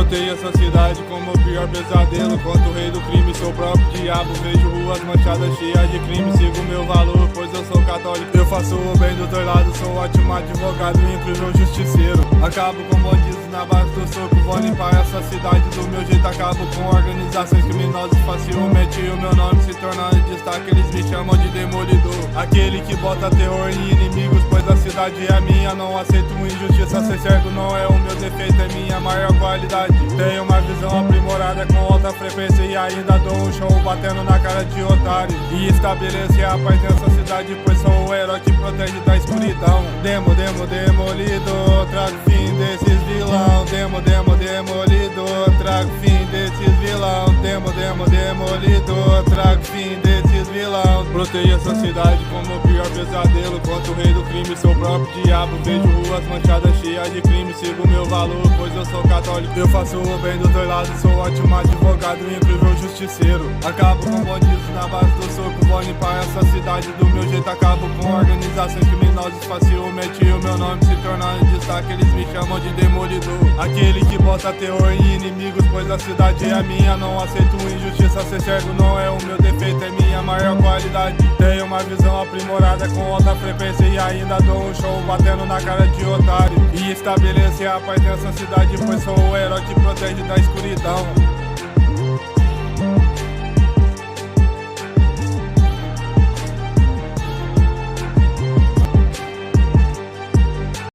Brotei essa cidade como o pior pesadelo. Quanto o rei do crime, sou o próprio diabo. Vejo ruas manchadas cheias de crime. Sigo meu valor, pois eu sou católico. Eu faço o bem do dois lados. Sou ótimo advogado e incrível justiceiro. Acabo com bandidos na base do soco. Vou limpar essa cidade do meu jeito. Acabo com organizações criminosas facilmente. E o meu nome se tornando destaque. Eles me chamam de demolidor. Aquele que bota terror em inimigos, pois a cidade é minha. Não aceito injustiça, ser certo não é o meu defeito, é minha maior qualidade. Tenho uma visão aprimorada com alta frequência e ainda dou um show batendo na cara de otário. E estabelecer a paz nessa cidade, pois sou o herói que protege da escuridão. Demolidor, trago fim desses vilão. Demolidor, trago fim desses vilão. Demolidor, trago fim desses vilão. Brotei essa cidade como o pior pesadelo. Quanto o rei do crime, sou o próprio diabo. Vejo ruas manchadas cheias de crime. Sigo meu valor, pois eu sou católico. Eu faço o bem dos dois lados. Sou ótimo advogado e incrível justiceiro. Acabo com bandidos na base do soco. Vou limpar essa cidade do meu jeito. Acabo com organizações criminosas facilmente. E o meu nome se tornando destaque. Eles me chamam de demolidor. Aquele que bota terror em inimigos, pois a cidade é minha. Não aceito injustiça, ser certo não é o meu defeito, é minha maior qualidade. Tenho uma visão aprimorada com alta frequência e ainda dou um show batendo na cara de otário. E estabelecer a paz nessa cidade, pois sou o herói que protege da escuridão.